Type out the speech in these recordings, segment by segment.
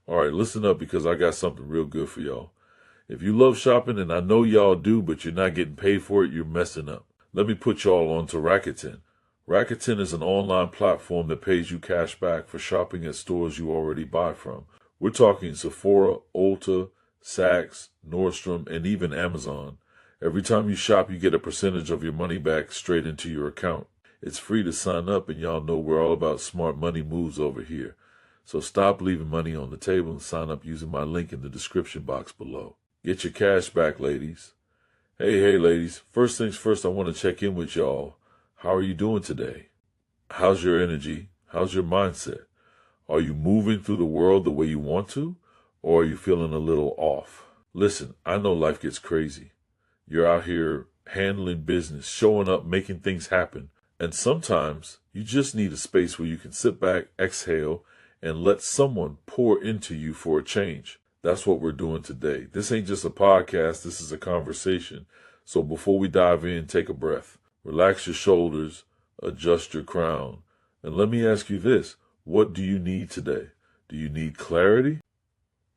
All right, listen up because I got something real good for y'all. If you love shopping, and I know y'all do, but you're not getting paid for it, you're messing up. Let me put y'all on to Rakuten. Rakuten is an online platform that pays you cash back for shopping at stores you already buy from. We're talking Sephora, Ulta, Saks, Nordstrom, and even Amazon. Every time you shop, you get a percentage of your money back straight into your account. It's free to sign up, and y'all know we're all about smart money moves over here. So stop leaving money on the table and sign up using my link in the description box below. Get your cash back, ladies. Hey, ladies. First things first, I want to check in with y'all. How are you doing today? How's your energy? How's your mindset? Are you moving through the world the way you want to, or are you feeling a little off? Listen, I know life gets crazy. You're out here handling business, showing up, making things happen. And sometimes you just need a space where you can sit back, exhale, and let someone pour into you for a change. That's what we're doing today. This ain't just a podcast, this is a conversation. So before we dive in, take a breath. Relax your shoulders, adjust your crown. And let me ask you this, what do you need today? Do you need clarity?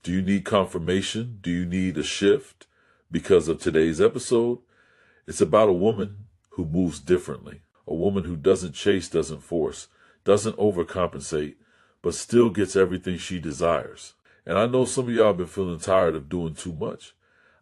Do you need confirmation? Do you need a shift? Because of today's episode, it's about a woman who moves differently. A woman who doesn't chase, doesn't force, doesn't overcompensate, but still gets everything she desires. And I know some of y'all have been feeling tired of doing too much.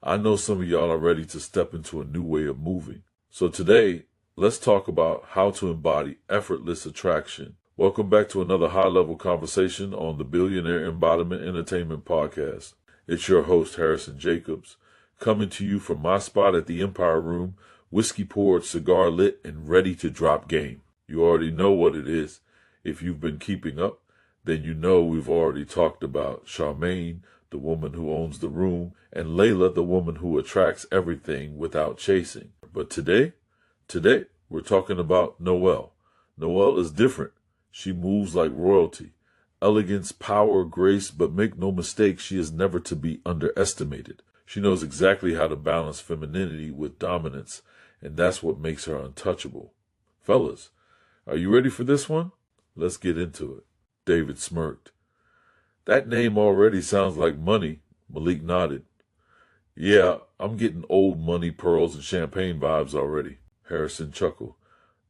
I know some of y'all are ready to step into a new way of moving. So today, let's talk about how to embody effortless attraction. Welcome back to another high-level conversation on the Billionaire Embodiment Entertainment Podcast. It's your host, Harrison Jacobs, coming to you from my spot at the Empire Room, whiskey poured, cigar lit, and ready to drop game. You already know what it is. If you've been keeping up, then you know we've already talked about Charmaine, the woman who owns the room, and Layla, the woman who attracts everything without chasing. But today, we're talking about Noelle. Noelle is different. She moves like royalty. Elegance, power, grace, but make no mistake, she is never to be underestimated. She knows exactly how to balance femininity with dominance, and that's what makes her untouchable. Fellas, are you ready for this one? Let's get into it. David smirked. That name already sounds like money. Malik nodded. Yeah, I'm getting old money, pearls, and champagne vibes already. Harrison chuckled.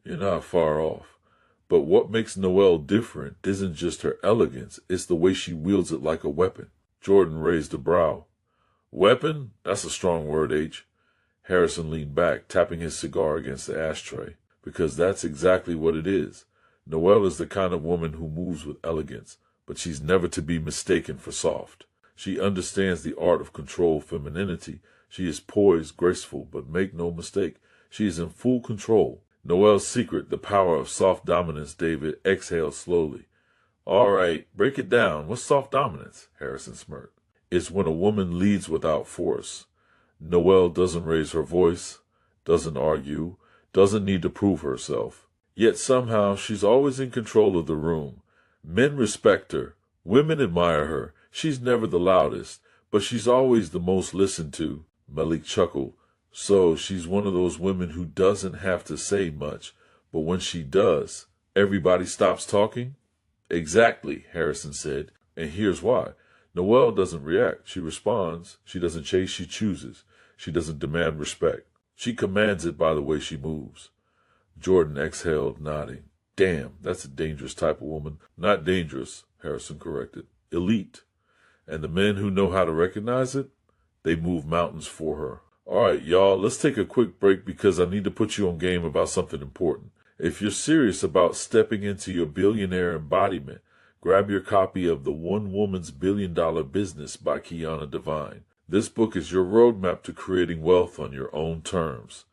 You're not far off. But what makes Noelle different isn't just her elegance, it's the way she wields it like a weapon. Jordan raised a brow. Weapon? That's a strong word, H. Harrison leaned back, tapping his cigar against the ashtray. Because that's exactly what it is. Noelle is the kind of woman who moves with elegance, but she's never to be mistaken for soft. She understands the art of controlled femininity. She is poised, graceful, but make no mistake, she is in full control. Noelle's secret, the power of soft dominance. David exhaled slowly. All right, break it down. What's soft dominance? Harrison smirked. It's when a woman leads without force. Noelle doesn't raise her voice, doesn't argue, doesn't need to prove herself. Yet somehow she's always in control of the room. Men respect her. Women admire her. She's never the loudest, but she's always the most listened to. Malik chuckled. So she's one of those women who doesn't have to say much, but when she does, everybody stops talking? Exactly, Harrison said, and here's why. Noelle doesn't react. She responds. She doesn't chase. She chooses. She doesn't demand respect. She commands it by the way she moves. Jordan exhaled, nodding. Damn, that's a dangerous type of woman. Not dangerous, Harrison corrected. Elite. And the men who know how to recognize it, they move mountains for her. All right, y'all, let's take a quick break because I need to put you on game about something important. If you're serious about stepping into your billionaire embodiment, grab your copy of The One Woman's $1 Billion Business by Kiana Devine. This book is your roadmap to creating wealth on your own terms.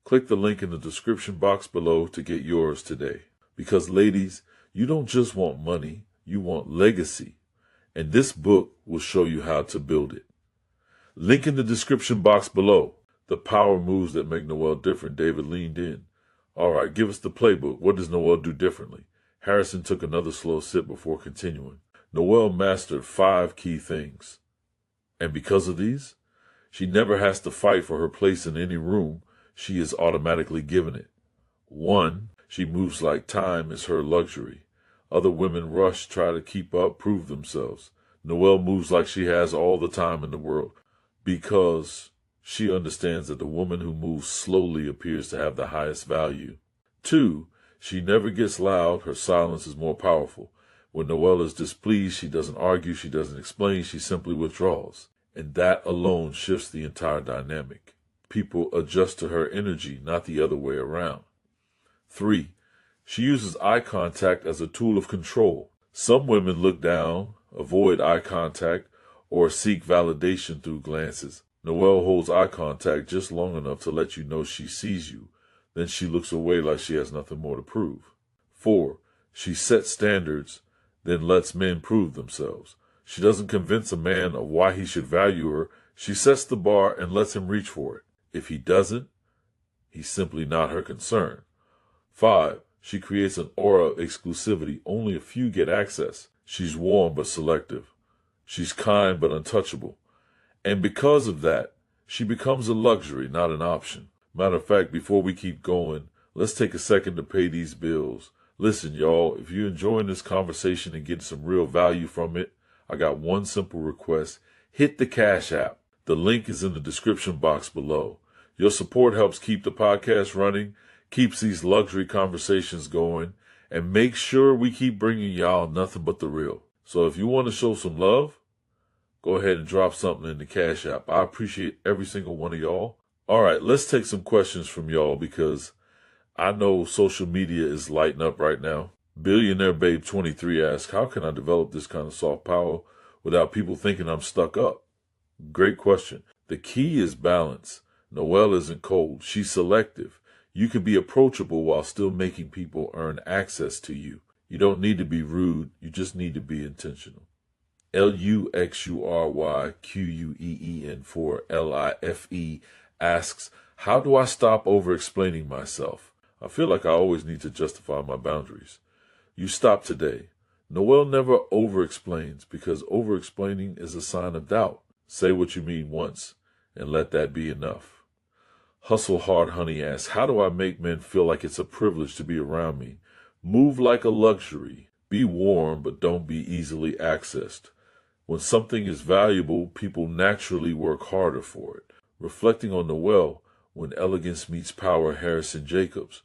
Click the link in the description box below to get yours today. Because ladies, you don't just want money, you want legacy. And this book will show you how to build it. Link in the description box below. The power moves that make Noelle different. David leaned in. All right, give us the playbook. What does Noelle do differently? Harrison took another slow sip before continuing. Noelle mastered 5 key things. And because of these, she never has to fight for her place in any room. She is automatically given it. 1, she moves like time is her luxury. Other women rush, try to keep up, prove themselves. Noelle moves like she has all the time in the world because she understands that the woman who moves slowly appears to have the highest value. 2, she never gets loud. Her silence is more powerful. When Noelle is displeased, she doesn't argue, she doesn't explain, she simply withdraws. And that alone shifts the entire dynamic. People adjust to her energy, not the other way around. 3, she uses eye contact as a tool of control. Some women look down, avoid eye contact, or seek validation through glances. Noelle holds eye contact just long enough to let you know she sees you. Then she looks away like she has nothing more to prove. 4, she sets standards, then lets men prove themselves. She doesn't convince a man of why he should value her. She sets the bar and lets him reach for it. If he doesn't, he's simply not her concern. 5, she creates an aura of exclusivity. Only a few get access. She's warm but selective. She's kind but untouchable. And because of that, she becomes a luxury, not an option. Matter of fact, before we keep going, let's take a second to pay these bills. Listen, y'all, if you're enjoying this conversation and getting some real value from it, I got one simple request. Hit the Cash App. The link is in the description box below. Your support helps keep the podcast running, keeps these luxury conversations going, and makes sure we keep bringing y'all nothing but the real. So if you want to show some love, go ahead and drop something in the Cash App. I appreciate every single one of y'all. All right, let's take some questions from y'all because I know social media is lighting up right now. Billionaire Babe 23 asks, how can I develop this kind of soft power without people thinking I'm stuck up? Great question. The key is balance. Noelle isn't cold. She's selective. You can be approachable while still making people earn access to you. You don't need to be rude. You just need to be intentional. LUXURYQUEEN4LIFE asks, how do I stop over-explaining myself? I feel like I always need to justify my boundaries. You stop today. Noelle never over-explains because over-explaining is a sign of doubt. Say what you mean once and let that be enough. Hustle Hard Honey asks, how do I make men feel like it's a privilege to be around me? Move like a luxury. Be warm, but don't be easily accessed. When something is valuable, people naturally work harder for it. Reflecting on Noelle, when elegance meets power, Harrison Jacobs.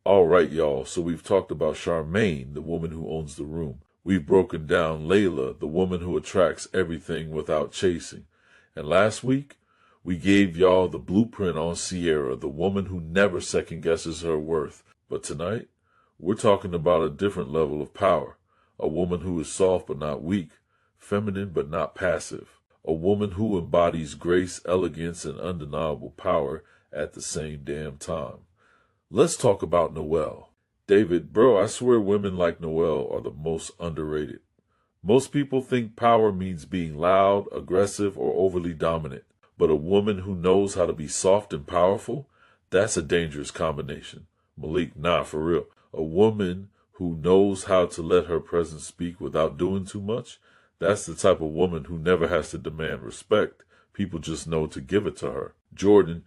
All right, y'all, so we've talked about Charmaine, the woman who owns the room. We've broken down Layla, the woman who attracts everything without chasing. And last week, we gave y'all the blueprint on Sierra, the woman who never second-guesses her worth. But tonight, we're talking about a different level of power. A woman who is soft but not weak, feminine but not passive. A woman who embodies grace, elegance, and undeniable power at the same damn time. Let's talk about Noelle. David, bro, I swear women like Noelle are the most underrated. Most people think power means being loud, aggressive, or overly dominant. But a woman who knows how to be soft and powerful, that's a dangerous combination. Malik, nah, for real. A woman who knows how to let her presence speak without doing too much, that's the type of woman who never has to demand respect. People just know to give it to her. Jordan,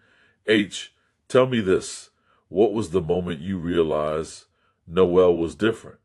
H, tell me this. What was the moment you realized Noelle was different?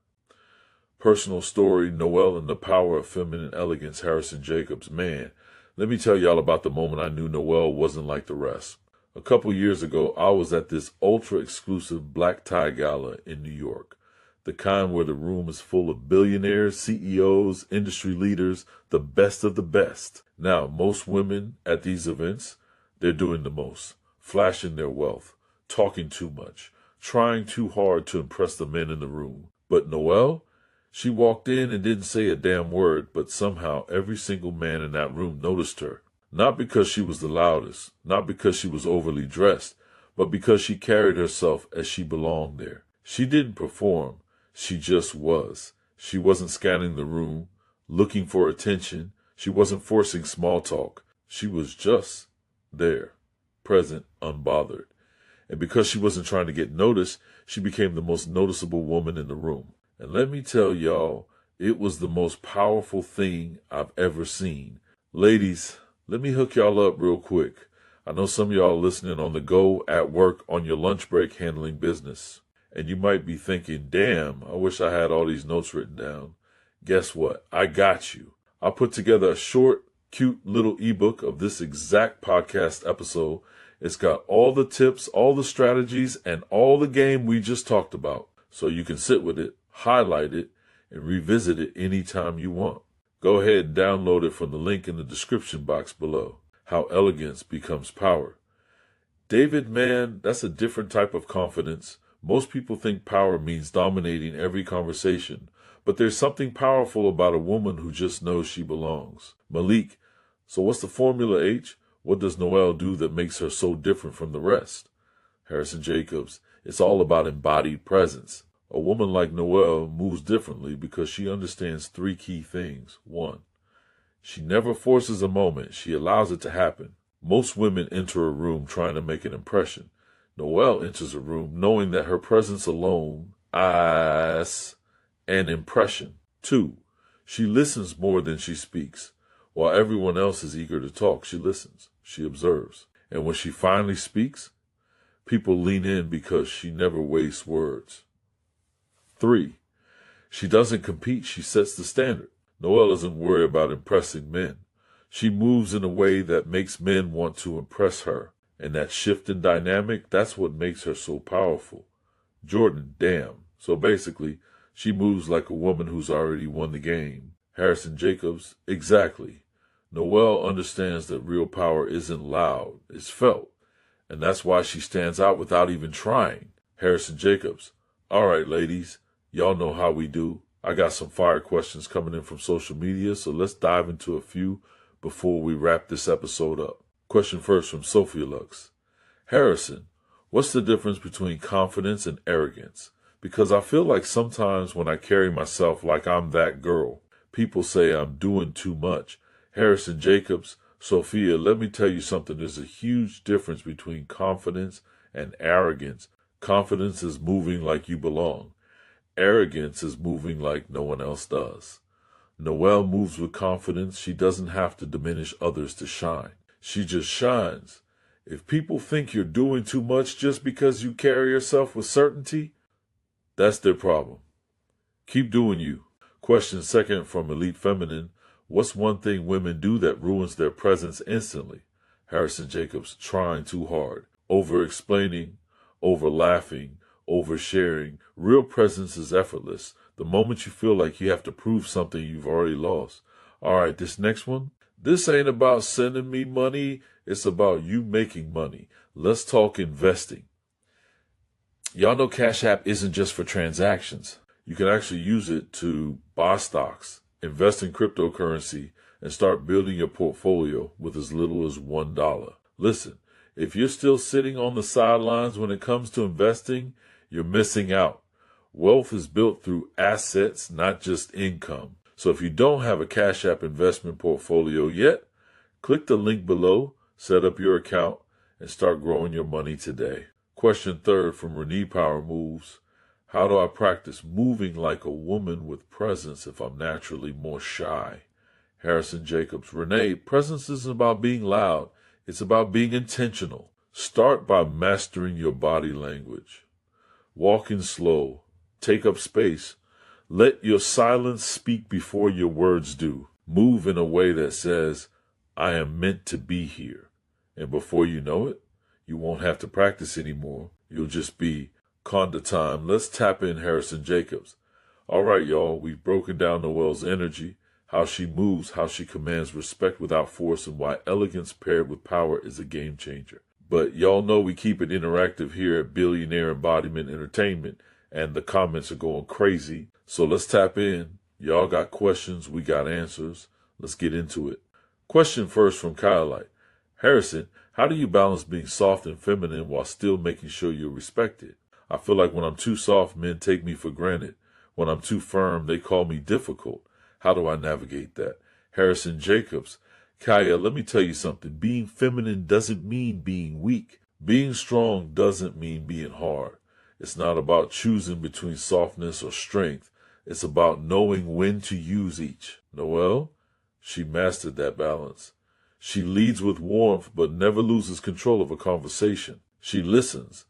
Personal story, Noelle and the Power of Feminine Elegance, Harrison Jacobs. Man, let me tell y'all about the moment I knew Noelle wasn't like the rest. A couple years ago, I was at this ultra-exclusive black tie gala in New York. The kind where the room is full of billionaires, CEOs, industry leaders, the best of the best. Now, most women at these events, they're doing the most, flashing their wealth, talking too much, trying too hard to impress the men in the room. But Noelle, she walked in and didn't say a damn word, but somehow every single man in that room noticed her. Not because she was the loudest, not because she was overly dressed, but because she carried herself as she belonged there. She didn't perform. She just was. She wasn't scanning the room, looking for attention. She wasn't forcing small talk. She was just there, present, unbothered. And because she wasn't trying to get noticed, she became the most noticeable woman in the room. And let me tell y'all, it was the most powerful thing I've ever seen. Ladies, let me hook y'all up real quick. I know some of y'all are listening on the go, at work, on your lunch break, handling business. And you might be thinking, damn, I wish I had all these notes written down. Guess what? I got you. I put together a short, cute little ebook of this exact podcast episode. It's got all the tips, all the strategies, and all the game we just talked about. So you can sit with it, highlight it, and revisit it anytime you want. Go ahead and download it from the link in the description box below. How Elegance Becomes Power. David, man, that's a different type of confidence. Most people think power means dominating every conversation, but there's something powerful about a woman who just knows she belongs. Malik, so what's the formula, H? What does Noelle do that makes her so different from the rest? Harrison Jacobs, it's all about embodied presence. A woman like Noelle moves differently because she understands 3 key things. 1, she never forces a moment. She allows it to happen. Most women enter a room trying to make an impression. Noelle enters a room knowing that her presence alone is an impression. 2, she listens more than she speaks. While everyone else is eager to talk, she listens. She observes. And when she finally speaks, people lean in because she never wastes words. 3, she doesn't compete. She sets the standard. Noelle doesn't worry about impressing men. She moves in a way that makes men want to impress her. And that shift in dynamic, that's what makes her so powerful. Jordan, damn. So basically, she moves like a woman who's already won the game. Harrison Jacobs, exactly. Noelle understands that real power isn't loud, it's felt. And that's why she stands out without even trying. Harrison Jacobs, all right, ladies, y'all know how we do. I got some fire questions coming in from social media, so let's dive into a few before we wrap this episode up. Question first from Sophia Lux. Harrison, what's the difference between confidence and arrogance? Because I feel like sometimes when I carry myself like I'm that girl, people say I'm doing too much. Harrison Jacobs, Sophia, let me tell you something. There's a huge difference between confidence and arrogance. Confidence is moving like you belong. Arrogance is moving like no one else does. Noelle moves with confidence. She doesn't have to diminish others to shine. She just shines. If people think you're doing too much just because you carry yourself with certainty, that's their problem. Keep doing you. Question second from Elite Feminine. What's one thing women do that ruins their presence instantly? Harrison Jacobs, trying too hard. Over-explaining, over-laughing, over-sharing. Real presence is effortless. The moment you feel like you have to prove something, you've already lost. All right, this next one. This ain't about sending me money. It's about you making money. Let's talk investing. Y'all know Cash App isn't just for transactions. You can actually use it to buy stocks, invest in cryptocurrency, and start building your portfolio with as little as $1. Listen, if you're still sitting on the sidelines when it comes to investing, you're missing out. Wealth is built through assets, not just income. So if you don't have a Cash App investment portfolio yet, click the link below, set up your account, and start growing your money today. Question third from Renee Power Moves. How do I practice moving like a woman with presence if I'm naturally more shy? Harrison Jacobs. Renee, presence isn't about being loud. It's about being intentional. Start by mastering your body language. Walk in slow. Take up space. Let your silence speak before your words do. Move in a way that says, I am meant to be here. And before you know it, you won't have to practice anymore. You'll just be Conda time. Let's tap in Harrison Jacobs. All right, y'all, we've broken down Noelle's energy, how she moves, how she commands respect without force, and why elegance paired with power is a game changer. But y'all know we keep it interactive here at Billionaire Embodiment Entertainment, and the comments are going crazy. So let's tap in. Y'all got questions, we got answers. Let's get into it. Question first from Kylite. Harrison, how do you balance being soft and feminine while still making sure you're respected? I feel like when I'm too soft, men take me for granted. When I'm too firm, they call me difficult. How do I navigate that? Harrison Jacobs. Kaya, let me tell you something. Being feminine doesn't mean being weak. Being strong doesn't mean being hard. It's not about choosing between softness or strength. It's about knowing when to use each. Noelle, she mastered that balance. She leads with warmth but never loses control of a conversation. She listens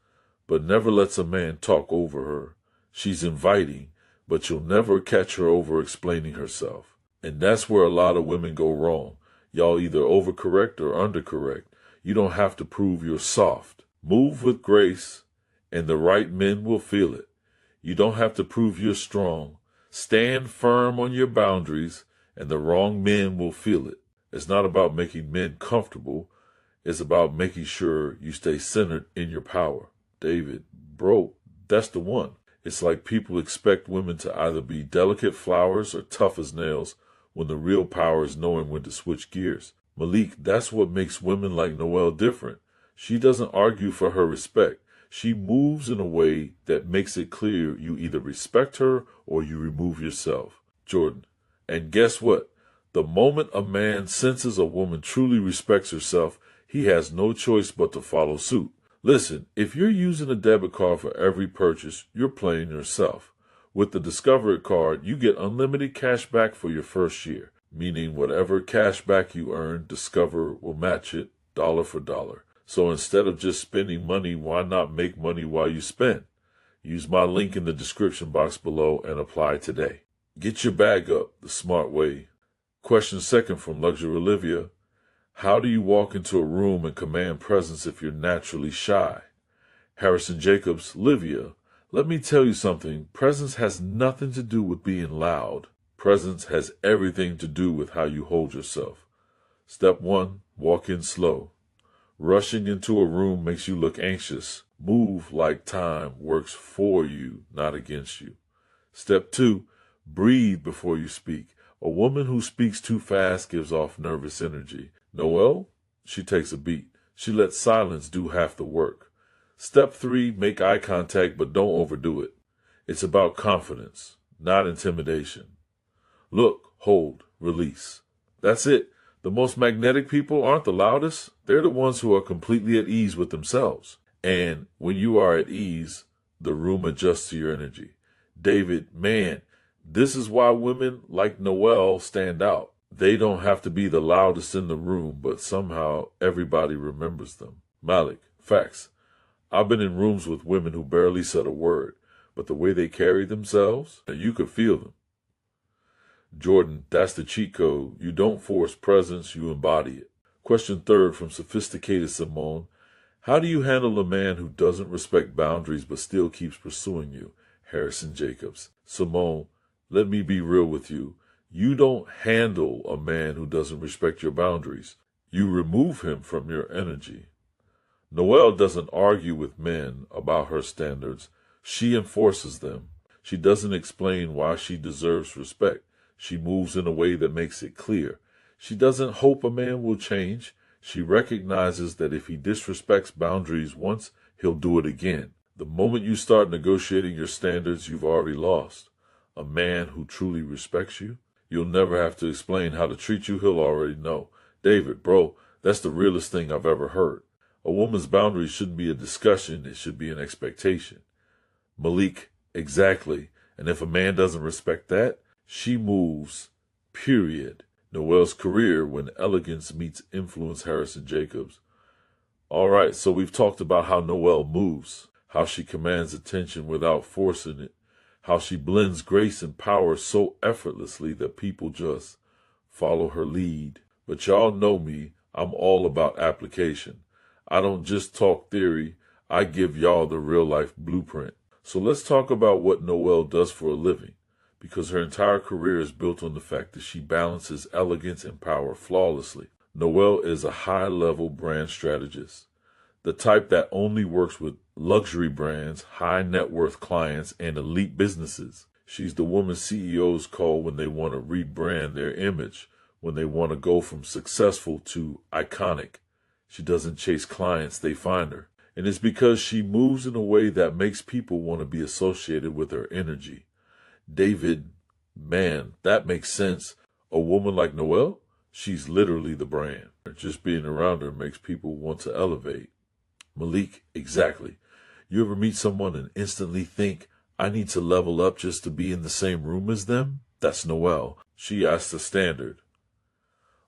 but never lets a man talk over her. She's inviting, but you'll never catch her over-explaining herself. And that's where a lot of women go wrong. Y'all either overcorrect or undercorrect. You don't have to prove you're soft. Move with grace, and the right men will feel it. You don't have to prove you're strong. Stand firm on your boundaries, and the wrong men will feel it. It's not about making men comfortable. It's about making sure you stay centered in your power. David, bro, that's the one. It's like people expect women to either be delicate flowers or tough as nails, when the real power is knowing when to switch gears. Malik, that's what makes women like Noelle different. She doesn't argue for her respect. She moves in a way that makes it clear you either respect her or you remove yourself. Jordan, and guess what? The moment a man senses a woman truly respects herself, he has no choice but to follow suit. Listen, if you're using a debit card for every purchase, you're playing yourself. With the Discover It card, you get unlimited cash back for your first year, meaning whatever cash back you earn, Discover will match it dollar for dollar. So instead of just spending money, why not make money while you spend? Use my link in the description box below and apply today. Get your bag up the smart way. Question second from Luxury Olivia. How do you walk into a room and command presence if you're naturally shy? Harrison Jacobs, Livia, let me tell you something. Presence has nothing to do with being loud. Presence has everything to do with how you hold yourself. Step 1, walk in slow. Rushing into a room makes you look anxious. Move like time works for you, not against you. Step 2, breathe before you speak. A woman who speaks too fast gives off nervous energy. Noelle, she takes a beat. She lets silence do half the work. Step 3, make eye contact, but don't overdo it. It's about confidence, not intimidation. Look, hold, release. That's it. The most magnetic people aren't the loudest. They're the ones who are completely at ease with themselves. And when you are at ease, the room adjusts to your energy. David, man, this is why women like Noelle stand out. They don't have to be the loudest in the room, but somehow everybody remembers them. Malik, facts. I've been in rooms with women who barely said a word, but the way they carry themselves, you could feel them. Jordan, that's the cheat code. You don't force presence, you embody it. Question third from Sophisticated Simone. How do you handle a man who doesn't respect boundaries but still keeps pursuing you? Harrison Jacobs. Simone, let me be real with you. You don't handle a man who doesn't respect your boundaries. You remove him from your energy. Noelle doesn't argue with men about her standards. She enforces them. She doesn't explain why she deserves respect. She moves in a way that makes it clear. She doesn't hope a man will change. She recognizes that if he disrespects boundaries once, he'll do it again. The moment you start negotiating your standards, you've already lost. A man who truly respects you, you'll never have to explain how to treat you. He'll already know. David, bro, that's the realest thing I've ever heard. A woman's boundaries shouldn't be a discussion. It should be an expectation. Malik, exactly. And if a man doesn't respect that, she moves, period. Noelle's career when Elegance meets influence Harrison Jacobs. All right, so we've talked about how Noelle moves, how she commands attention without forcing it, how she blends grace and power so effortlessly that people just follow her lead. But y'all know me, I'm all about application. I don't just talk theory, I give y'all the real-life blueprint. So let's talk about what Noelle does for a living, because her entire career is built on the fact that she balances elegance and power flawlessly. Noelle is a high-level brand strategist, the type that only works with luxury brands, high-net-worth clients, and elite businesses. She's the woman CEOs call when they want to rebrand their image, when they want to go from successful to iconic. She doesn't chase clients, they find her. And it's because she moves in a way that makes people want to be associated with her energy. David, man, that makes sense. A woman like Noelle, she's literally the brand. Just being around her makes people want to elevate. Malik, exactly. You ever meet someone and instantly think, I need to level up just to be in the same room as them? That's Noelle. She asks the standard.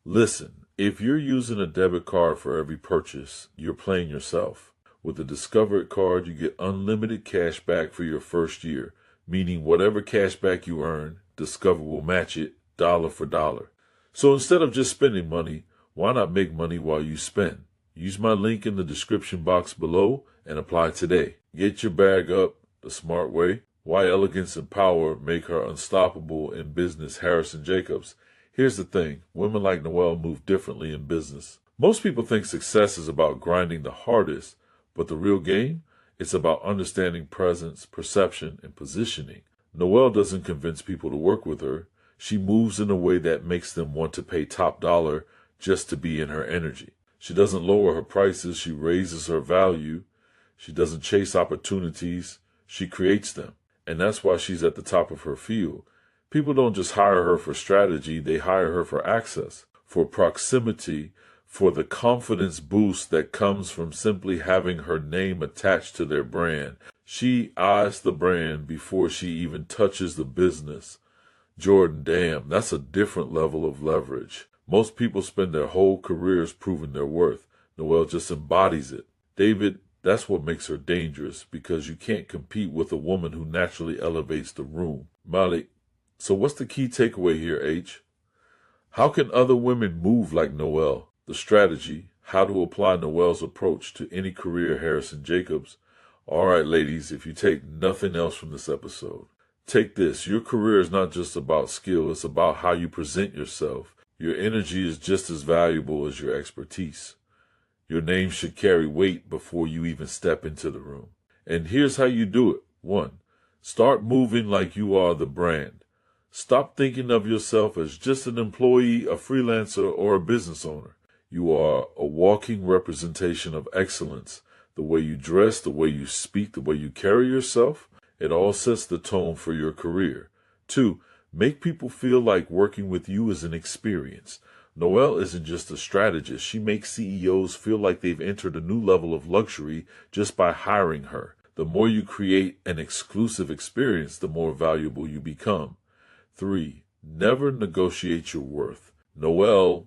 Listen, if you're using a debit card for every purchase, you're playing yourself. With the Discover It card, you get unlimited cash back for your first year, meaning whatever cash back you earn, Discover will match it dollar for dollar. So instead of just spending money, why not make money while you spend? Use my link in the description box below and apply today. Get your bag up the smart way. Why elegance and power make her unstoppable in business. Harrison Jacobs. Here's the thing. Women like Noelle move differently in business. Most people think success is about grinding the hardest, but the real game, it's about understanding presence, perception, and positioning. Noelle doesn't convince people to work with her. She moves in a way that makes them want to pay top dollar just to be in her energy. She doesn't lower her prices, she raises her value. She doesn't chase opportunities, she creates them. And that's why she's at the top of her field. People don't just hire her for strategy, they hire her for access, for proximity, for the confidence boost that comes from simply having her name attached to their brand. She eyes the brand before she even touches the business. Jordan, damn, that's a different level of leverage. Most people spend their whole careers proving their worth. Noelle just embodies it. David, that's what makes her dangerous, because you can't compete with a woman who naturally elevates the room. Malik, so what's the key takeaway here, H? How can other women move like Noelle? The strategy, how to apply Noelle's approach to any career. Harrison Jacobs. All right, ladies, if you take nothing else from this episode, take this. Your career is not just about skill, it's about how you present yourself. Your energy is just as valuable as your expertise. Your name should carry weight before you even step into the room. And here's how you do it. 1. Start moving like you are the brand. Stop thinking of yourself as just an employee, a freelancer, or a business owner. You are a walking representation of excellence. The way you dress, the way you speak, the way you carry yourself, it all sets the tone for your career. 2. Make people feel like working with you is an experience. Noelle isn't just a strategist. She makes CEOs feel like they've entered a new level of luxury just by hiring her. The more you create an exclusive experience, the more valuable you become. 3. Never negotiate your worth. Noelle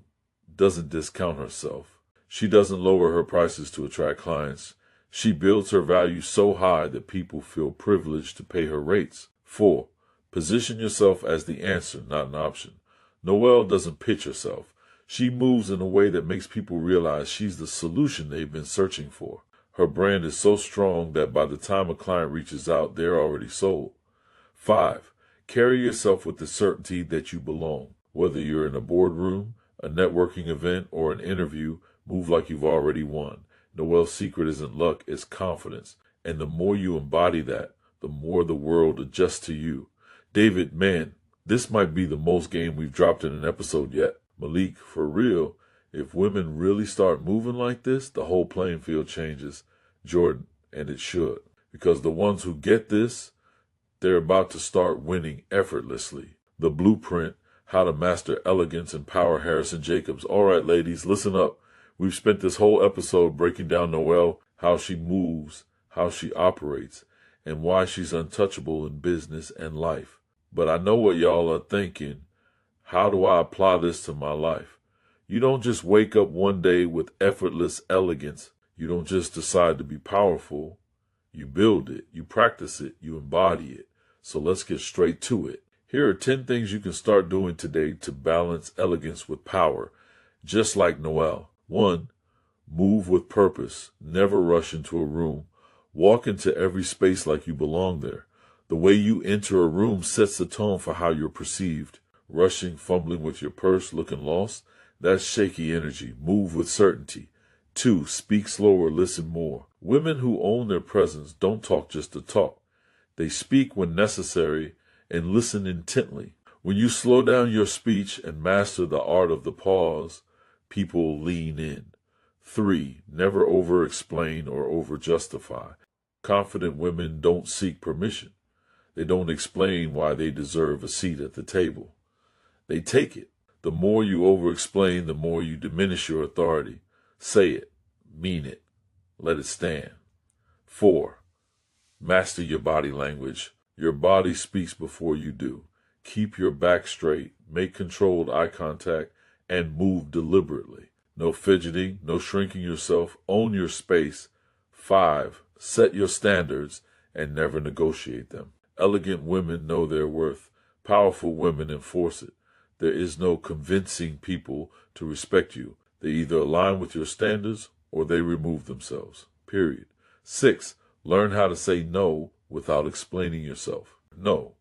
doesn't discount herself. She doesn't lower her prices to attract clients. She builds her value so high that people feel privileged to pay her rates. 4. Position yourself as the answer, not an option. Noelle doesn't pitch herself. She moves in a way that makes people realize she's the solution they've been searching for. Her brand is so strong that by the time a client reaches out, they're already sold. 5. Carry yourself with the certainty that you belong. Whether you're in a boardroom, a networking event, or an interview, move like you've already won. Noelle's secret isn't luck, it's confidence. And the more you embody that, the more the world adjusts to you. David, man, this might be the most game we've dropped in an episode yet. Malik, for real, if women really start moving like this, the whole playing field changes. Jordan, and it should. Because the ones who get this, they're about to start winning effortlessly. The blueprint, how to master elegance and power. Harrison Jacobs. All right, ladies, listen up. We've spent this whole episode breaking down Noelle, how she moves, how she operates, and why she's untouchable in business and life. But I know what y'all are thinking. How do I apply this to my life? You don't just wake up one day with effortless elegance. You don't just decide to be powerful. You build it, you practice it, you embody it. So let's get straight to it. Here are 10 things you can start doing today to balance elegance with power, just like Noelle. 1. Move with purpose. Never rush into a room. Walk into every space like you belong there. The way you enter a room sets the tone for how you're perceived. Rushing, fumbling with your purse, looking lost, that's shaky energy. Move with certainty. 2. Speak slower, listen more. Women who own their presence don't talk just to talk. They speak when necessary and listen intently. When you slow down your speech and master the art of the pause, people lean in. 3. Never over-explain or over-justify. Confident women don't seek permission. They don't explain why they deserve a seat at the table. They take it. The more you over-explain, the more you diminish your authority. Say it. Mean it. Let it stand. 4. Master your body language. Your body speaks before you do. Keep your back straight. Make controlled eye contact and move deliberately. No fidgeting, no shrinking yourself. Own your space. 5. Set your standards and never negotiate them. Elegant women know their worth. Powerful women enforce it. There is no convincing people to respect you. They either align with your standards or they remove themselves. Period. 6. Learn how to say no without explaining yourself. No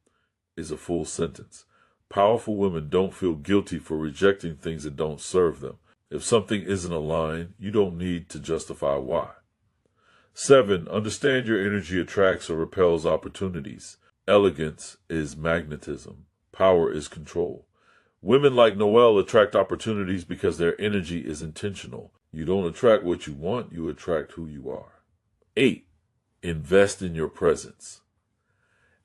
is a full sentence. Powerful women don't feel guilty for rejecting things that don't serve them. If something isn't aligned, you don't need to justify why. 7. Understand your energy attracts or repels opportunities. Elegance is magnetism. Power is control. Women like Noelle attract opportunities because their energy is intentional. You don't attract what you want, you attract who you are. 8. Invest in your presence.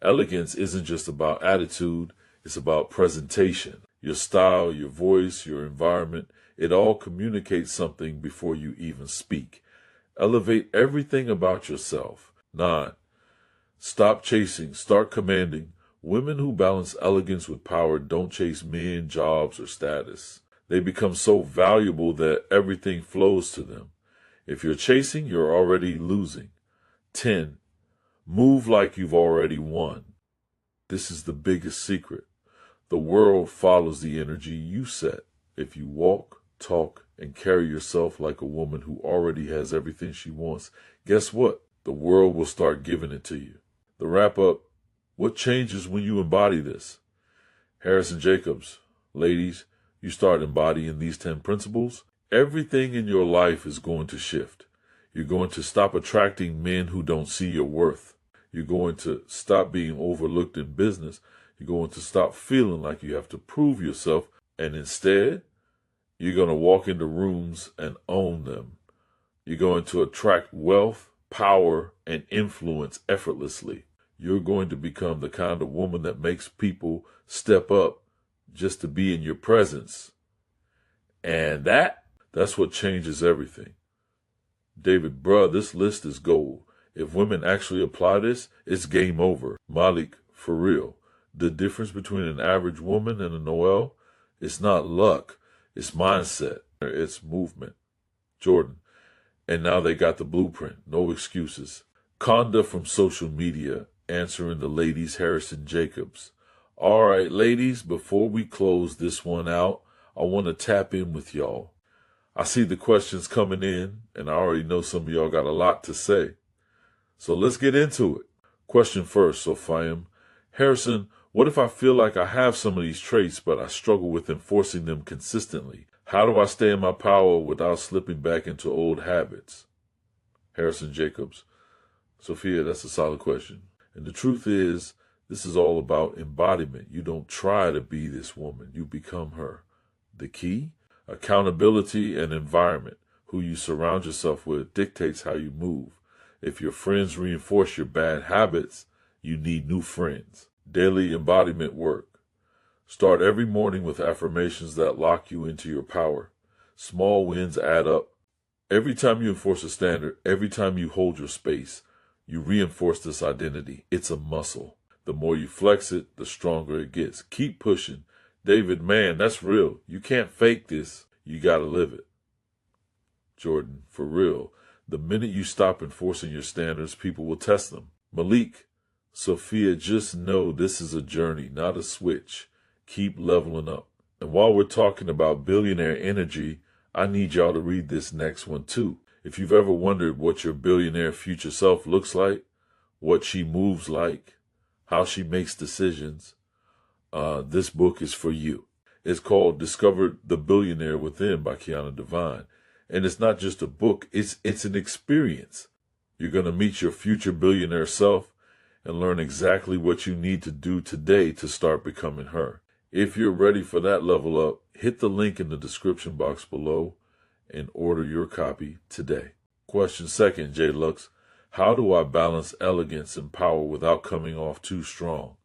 Elegance isn't just about attitude, it's about presentation. Your style, your voice, your environment, it all communicates something before you even speak. Elevate everything about yourself. 9. Stop chasing, start commanding. Women who balance elegance with power don't chase men, jobs, or status. They become so valuable that everything flows to them. If you're chasing, you're already losing. 10. Move like you've already won. This is the biggest secret. The world follows the energy you set. If you walk, talk, and carry yourself like a woman who already has everything she wants, guess what? The world will start giving it to you. The wrap-up, what changes when you embody this? Harrison Jacobs, ladies, you start embodying these 10 principles, everything in your life is going to shift. You're going to stop attracting men who don't see your worth. You're going to stop being overlooked in business. You're going to stop feeling like you have to prove yourself, and instead, you're going to walk into rooms and own them. You're going to attract wealth, power, and influence effortlessly. You're going to become the kind of woman that makes people step up just to be in your presence. And that's what changes everything. David, bruh, this list is gold. If women actually apply this, it's game over. Malik, for real. The difference between an average woman and a Noelle, it's not luck. It's mindset. It's movement. Jordan. And now they got the blueprint. No excuses. Conda from social media answering the ladies Harrison Jacobs. All right, ladies, before we close this one out, I want to tap in with y'all. I see the questions coming in, and I already know some of y'all got a lot to say. So let's get into it. Question first, Sofiam. Harrison, what if I feel like I have some of these traits, but I struggle with enforcing them consistently? How do I stay in my power without slipping back into old habits? Harrison Jacobs. Sophia, that's a solid question. And the truth is, this is all about embodiment. You don't try to be this woman. You become her. The key? Accountability and environment. Who you surround yourself with dictates how you move. If your friends reinforce your bad habits, you need new friends. Daily embodiment work. Start every morning with affirmations that lock you into your power. Small wins add up. Every time you enforce a standard, every time you hold your space, you reinforce this identity. It's a muscle. The more you flex it, the stronger it gets. Keep pushing. David, man, that's real. You can't fake this. You gotta live it. Jordan, for real. The minute you stop enforcing your standards, people will test them. Malik, Sophia, just know this is a journey, not a switch. Keep leveling up. And while we're talking about billionaire energy, I need y'all to read this next one too. If you've ever wondered what your billionaire future self looks like, what she moves like, how she makes decisions, this book is for you. It's called Discover the Billionaire Within by Kiana Devine. And it's not just a book, it's an experience. You're going to meet your future billionaire self and learn exactly what you need to do today to start becoming her. If you're ready for that level up, hit the link in the description box below and order your copy today. Question second, J. Lux. How do I balance elegance and power without coming off too strong?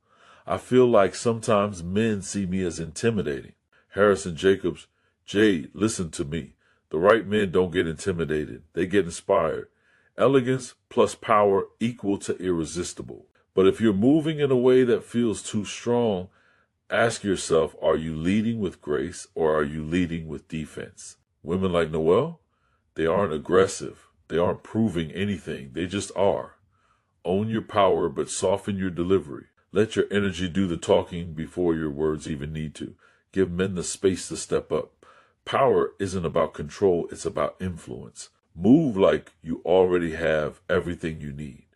I feel like sometimes men see me as intimidating. Harrison Jacobs, Jade, listen to me. The right men don't get intimidated. They get inspired. Elegance plus power equal to irresistible. But if you're moving in a way that feels too strong, ask yourself, are you leading with grace or are you leading with defense? Women like Noelle, they aren't aggressive. They aren't proving anything. They just are. Own your power, but soften your delivery. Let your energy do the talking before your words even need to. Give men the space to step up. Power isn't about control, it's about influence. Move like you already have everything you need.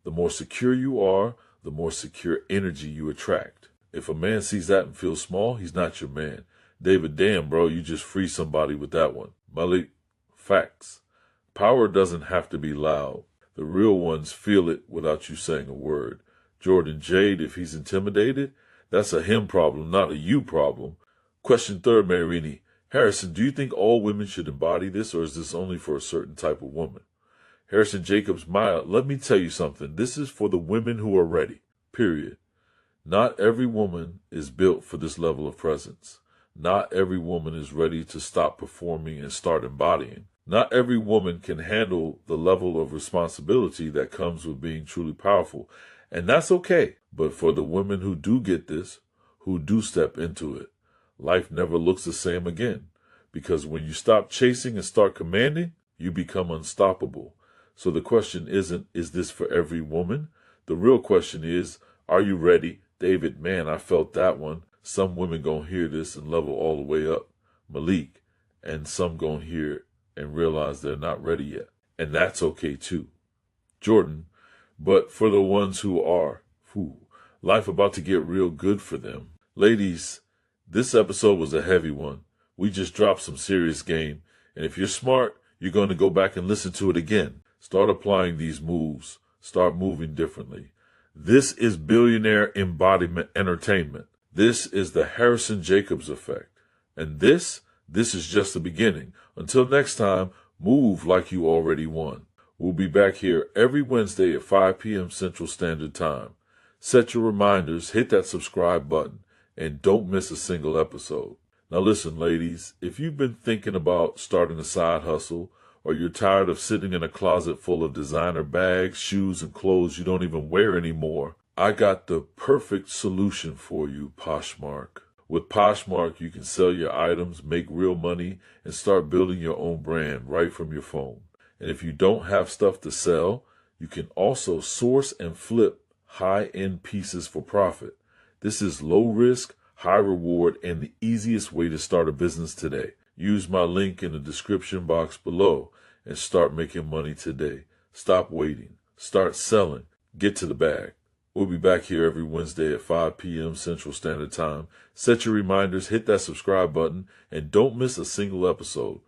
The more secure you are, the more secure energy you attract. If a man sees that and feels small, he's not your man. David, damn, bro, you just free somebody with that one. Malik, facts. Power doesn't have to be loud. The real ones feel it without you saying a word. Jordan Jade, if he's intimidated, that's a him problem, not a you problem. Question third, Marini. Harrison, do you think all women should embody this, or is this only for a certain type of woman? Harrison Jacobs, Maya, let me tell you something. This is for the women who are ready, period. Not every woman is built for this level of presence. Not every woman is ready to stop performing and start embodying. Not every woman can handle the level of responsibility that comes with being truly powerful. And that's okay. But for the women who do get this, who do step into it, life never looks the same again. Because when you stop chasing and start commanding, you become unstoppable. So the question isn't, is this for every woman? The real question is, are you ready? David, man, I felt that one. Some women gonna hear this and level all the way up. Malik, and some gonna hear it and realize they're not ready yet. And that's okay too. Jordan, but for the ones who are, life about to get real good for them. Ladies, this episode was a heavy one. We just dropped some serious game. And if you're smart, you're going to go back and listen to it again. Start applying these moves. Start moving differently. This is Billionaire Embodiment Entertainment. This is the Harrison Jacobs effect. And this is just the beginning. Until next time, move like you already won. We'll be back here every Wednesday at 5 p.m. Central Standard Time. Set your reminders, hit that subscribe button, and don't miss a single episode. Now listen, ladies, if you've been thinking about starting a side hustle, or you're tired of sitting in a closet full of designer bags, shoes, and clothes you don't even wear anymore, I got the perfect solution for you, Poshmark. With Poshmark, you can sell your items, make real money, and start building your own brand right from your phone. And if you don't have stuff to sell, you can also source and flip high-end pieces for profit. This is low risk, high reward, and the easiest way to start a business today. Use my link in the description box below and start making money today. Stop waiting. Start selling. Get to the bag. We'll be back here every Wednesday at 5 p.m. Central Standard Time. Set your reminders, hit that subscribe button, and don't miss a single episode.